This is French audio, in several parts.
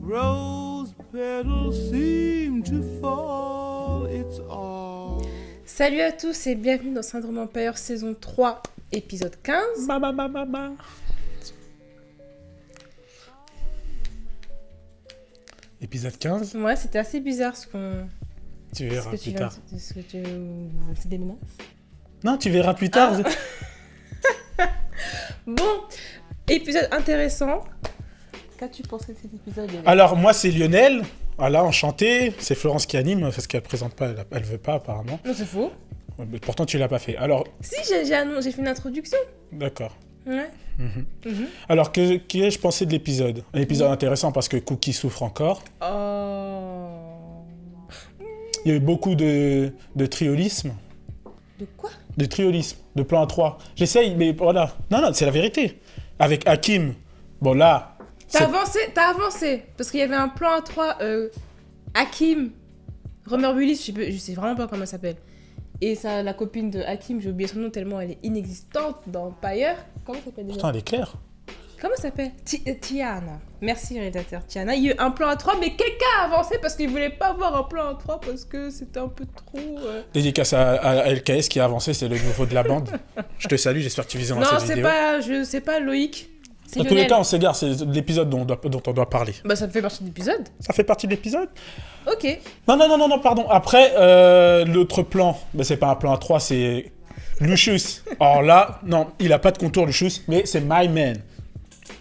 Rose petals seem to fall, it's all. Salut à tous et bienvenue dans Syndrome Empire saison 3, épisode 15. Épisode 15. Ouais, c'était assez bizarre ce qu'on... Tu verras plus tard. C'est des menaces. Non, tu verras plus tard. Bon, épisode intéressant. Qu'as-tu pensé de cet épisode, Lionel? Alors, moi, c'est Lionel. Voilà, enchanté. C'est Florence qui anime, parce qu'elle présente pas, elle veut pas, apparemment. Non, c'est faux. Ouais, mais pourtant, tu l'as pas fait. Alors... Si, j'ai fait une introduction. D'accord. Ouais. Alors, qu'ai-je pensé de l'épisode? Un épisode intéressant parce que Cookie souffre encore. Oh... Il y a eu beaucoup de triolisme. De quoi? De triolisme, de plan à 3. J'essaye, mais voilà. Non, c'est la vérité. Avec Hakim, bon là... T'as avancé. Parce qu'il y avait un plan à 3, Hakim, Romer Willis, je sais vraiment pas comment elle s'appelle. Et ça, la copine de Hakim, j'ai oublié son nom tellement elle est inexistante dans Empire. Comment ça s'appelle déjà? Pourtant, elle est claire. Comment ça s'appelle? Tiana. Merci, rédacteur Tiana. Il y a eu un plan à 3, mais quelqu'un a avancé parce qu'il voulait pas avoir un plan à 3 parce que c'était un peu trop... Dédicace à LKS qui a avancé, c'est le nouveau de la bande. Je te salue, j'espère que tu visionneras cette vidéo. Non, c'est pas Loïc. Dans tous les cas, on s'égare, c'est l'épisode dont on doit parler. Bah, ça fait partie de l'épisode. Ça fait partie de l'épisode? Ok. Non, pardon. Après, l'autre plan, bah, c'est pas un plan à 3, c'est Lucius. Alors là, non, il a pas de contour, Lucius, mais c'est my man.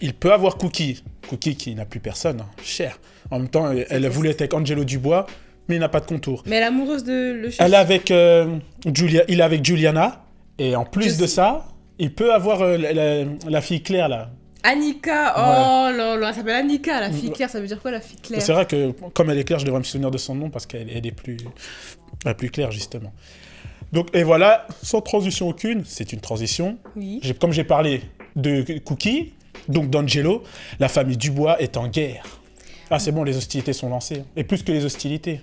Il peut avoir Cookie. Cookie qui n'a plus personne, hein, cher. En même temps, elle voulait être avec Angelo Dubois, mais il n'a pas de contour. Mais elle est amoureuse de Lucius. Elle est avec il est avec Juliana, et en plus de ça, il peut avoir la fille Claire, là. Annika, oh là là, elle s'appelle Annika, la fille Claire, ça veut dire quoi la fille Claire? C'est vrai que comme elle est claire, je devrais me souvenir de son nom parce qu'elle est plus claire justement. Donc et voilà, sans transition aucune, c'est une transition. Oui. Comme j'ai parlé de Cookie, donc d'Angelo, la famille Dubois est en guerre. Ah c'est bon, les hostilités sont lancées. Et plus que les hostilités.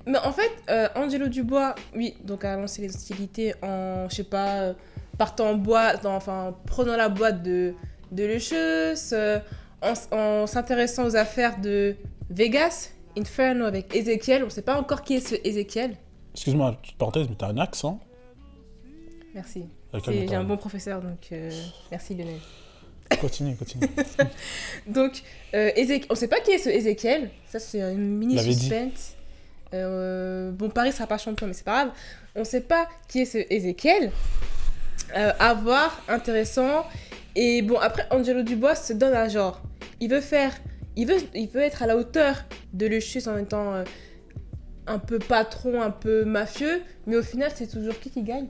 Mais en fait, Angelo Dubois, oui, donc a lancé les hostilités en, je sais pas, partant en boîte, enfin prenant la boîte de Lucius, en s'intéressant aux affaires de Vegas, Inferno avec Ezekiel. On sait pas encore qui est ce Ezekiel. Excuse-moi, petite parenthèse, mais t'as un accent. Merci. J'ai un bon professeur, donc merci Lionel. Continue. Donc, on sait pas qui est ce Ezekiel. Ça, c'est une mini suspense. Bon, Paris sera pas champion, mais c'est pas grave. On sait pas qui est ce Ezekiel. À voir, intéressant. Et bon, après, Angelo Dubois se donne un genre. Il veut être à la hauteur de Lucius en étant un peu patron, un peu mafieux. Mais au final, c'est toujours qui gagne?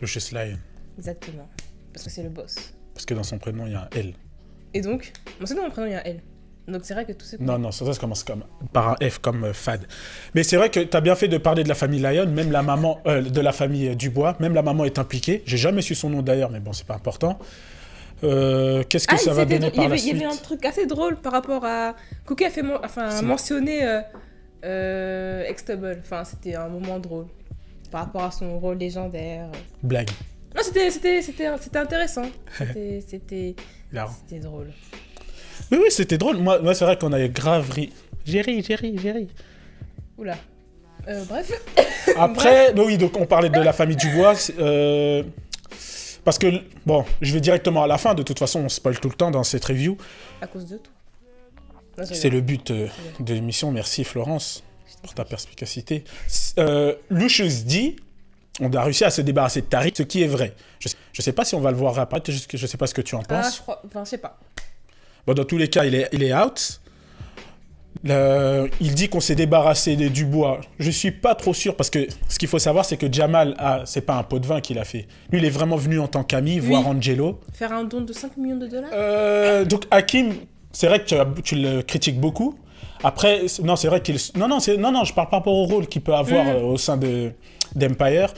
Lucius Lyon. Exactement. Parce que c'est le boss. Parce que dans son prénom, il y a un L. Et donc, moi, c'est dans mon prénom, il y a un L. Donc c'est vrai que tout ce... Non, ça commence par un F, comme Fad. Mais c'est vrai que tu as bien fait de parler de la famille Lyon, même la maman, de la famille Dubois, même la maman est impliquée. J'ai jamais su son nom d'ailleurs, mais bon, c'est pas important. Qu'est-ce que ça va donner par la suite? Il y avait un truc assez drôle par rapport à... Cookie a fait mentionné Extable. Enfin, c'était un moment drôle. Par rapport à son rôle légendaire. Blague. Non, c'était intéressant. C'était drôle. Oui, c'était drôle. Moi c'est vrai qu'on avait grave ri. J'ai ri. Oula. Bref. Après, oui, donc on parlait de la famille Dubois. Parce que, bon, je vais directement à la fin. De toute façon, on spoil tout le temps dans cette review. À cause de toi. C'est le but de l'émission. Merci Florence pour ta perspicacité. Lucius dit, on a réussi à se débarrasser de Tariq, ce qui est vrai. Je sais pas si on va le voir apparaître, je sais pas ce que tu en penses. Je sais pas. Bon, dans tous les cas, il est out. Il dit qu'on s'est débarrassé des Dubois. Je suis pas trop sûr parce que ce qu'il faut savoir, c'est que Jamal, c'est pas un pot de vin qu'il a fait. Lui, il est vraiment venu en tant qu'ami, voir Angelo. Faire un don de 5 millions de dollars. Donc Hakim, c'est vrai que tu le critiques beaucoup. Après, non, c'est vrai qu'il... Non, je parle pas rapport au rôle qu'il peut avoir au sein d'Empire.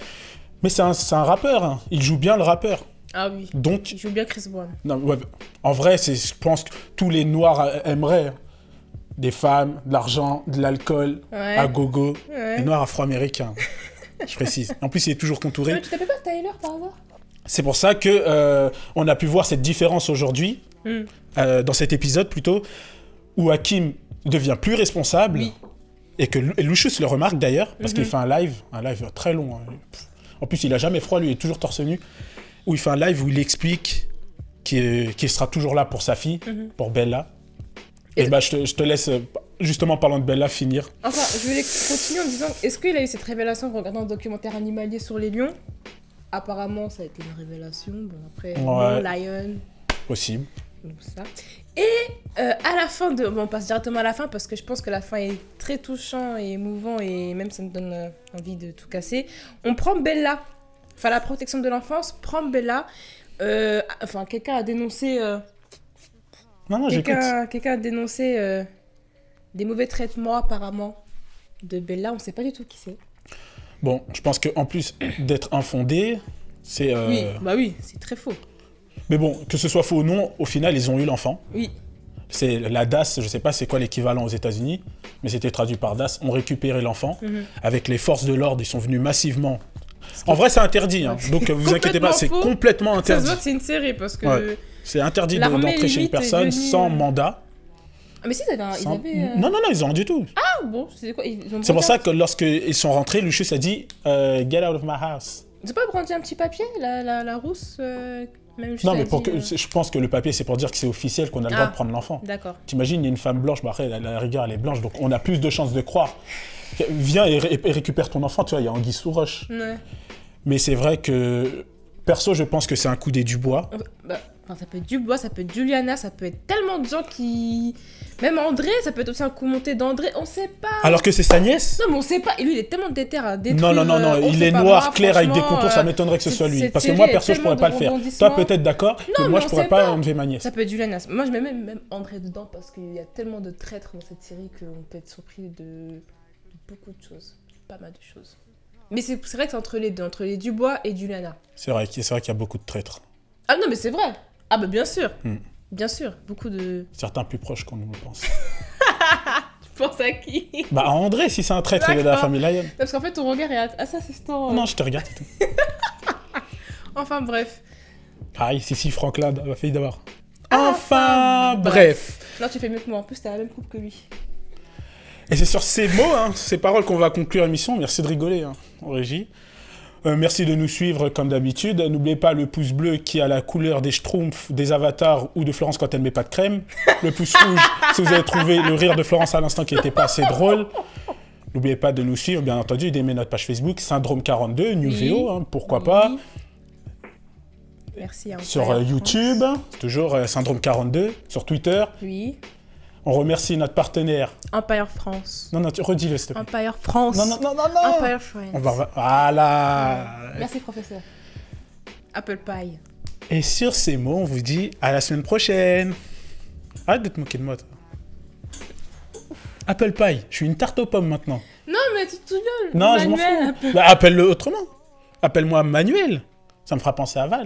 Mais c'est un rappeur, hein. Il joue bien le rappeur. Ah oui, donc, il joue bien Chris Brown. Non, ouais, en vrai, je pense que tous les Noirs aimeraient des femmes, de l'argent, de l'alcool, à gogo. Les Noirs afro-américains, je précise. En plus, il est toujours contouré. Mais tu t'appelles pas Tyler par hasard? C'est pour ça que on a pu voir cette différence aujourd'hui, dans cet épisode plutôt, où Hakim devient plus responsable. Oui. Et que Lucius le remarque d'ailleurs, parce qu'il fait un live très long. Hein. En plus, il a jamais froid, lui, il est toujours torse nu. Où il fait un live où il explique qu'il sera toujours là pour sa fille, pour Bella. Et bah, je te laisse, justement parlant de Bella, finir. Enfin, je voulais continuer en disant, est-ce qu'il a eu cette révélation en regardant un documentaire animalier sur les lions? Apparemment, ça a été une révélation. Bon, après, Lion. Possible. Donc ça. Et à la fin de... Bon, on passe directement à la fin parce que je pense que la fin est très touchant et émouvant et même ça me donne envie de tout casser. On prend Bella. Enfin, la protection de l'enfance prend Bella. Enfin, quelqu'un a dénoncé... Quelqu'un a dénoncé des mauvais traitements apparemment de Bella. On ne sait pas du tout qui c'est. Bon, je pense qu'en plus d'être infondé, c'est... Oui, c'est très faux. Mais bon, que ce soit faux ou non, au final, ils ont eu l'enfant. Oui. C'est la DAS, je sais pas c'est quoi l'équivalent aux États-Unis, mais c'était traduit par DAS, ont récupéré l'enfant. Avec les forces de l'ordre, ils sont venus massivement. En vrai, c'est interdit, hein. Donc vous inquiétez pas, c'est complètement interdit. Ça se voit que c'est une série parce que... Ouais. C'est interdit d'entrer chez une personne sans mandat. Ah mais si, ils avaient... Non, ils ont rien du tout. Ah bon, c'est quoi? C'est pour ça que lorsqu'ils sont rentrés, Lucius a dit « Get out of my house ». Ils ont pas brandi un petit papier, la rousse même non, mais je pense que le papier, c'est pour dire que c'est officiel qu'on a le droit de prendre l'enfant. D'accord. T'imagines, il y a une femme blanche, bah après, la rigueur, elle est blanche, donc on a plus de chances de croire. Viens et récupère ton enfant, tu vois, il y a anguille sous roche. Ouais. Mais c'est vrai que, perso, je pense que c'est un coup des Dubois. Ça peut être Dubois, ça peut être Juliana, ça peut être tellement de gens qui... Même André, ça peut être aussi un coup monté d'André, on sait pas. Alors que c'est sa nièce? Non, mais on sait pas. Et lui, il est tellement déter à détruire. Non, il est noir, clair, avec des contours, ça m'étonnerait que ce soit lui. Parce que moi, perso, je pourrais pas le faire. Toi, peut-être d'accord, que moi, je pourrais pas enlever ma nièce. Ça peut être Juliana. Moi, je mets même André dedans parce qu'il y a tellement de traîtres dans cette série qu'on peut être surpris de beaucoup de choses. Pas mal de choses. Mais c'est vrai que c'est entre les deux, entre les Dubois et Juliana. C'est vrai qu'il y a beaucoup de traîtres. Ah non, mais c'est vrai. Ah bah bien sûr. Bien sûr, beaucoup de... Certains plus proches qu'on nous le pense. Tu penses à qui? Bah à André, si c'est un traître, il est de la famille Lion. Parce qu'en fait, ton regard est assez assistant. Non, je te regarde, c'est tout. Enfin, bref. Ah, si, Franklin a failli d'abord. Enfin, bref. Non, tu fais mieux que moi. En plus, t'as la même coupe que lui. Et c'est sur ces mots, ces paroles qu'on va conclure l'émission. Merci de rigoler, en régie. Merci de nous suivre comme d'habitude. N'oubliez pas le pouce bleu qui a la couleur des Schtroumpfs, des Avatars ou de Florence quand elle met pas de crème. Le pouce rouge si vous avez trouvé le rire de Florence à l'instant qui n'était pas assez drôle. N'oubliez pas de nous suivre, bien entendu, d'aimer notre page Facebook, Syndrome 42, Nuveo, pourquoi pas. Merci. Sur YouTube, toujours Syndrome 42. Sur Twitter. Oui. On remercie notre partenaire. Empire France. Non, redis-le, s'il te plaît. Empire France. Non. Empire France. Voilà. Merci, professeur. Apple Pie. Et sur ces mots, on vous dit à la semaine prochaine. Arrête de te moquer de moi, toi. Apple Pie, je suis une tarte aux pommes maintenant. Non, mais tu te souviens. Non, je m'en fous. Appelle-le autrement. Appelle-moi Manuel. Ça me fera penser à Valls.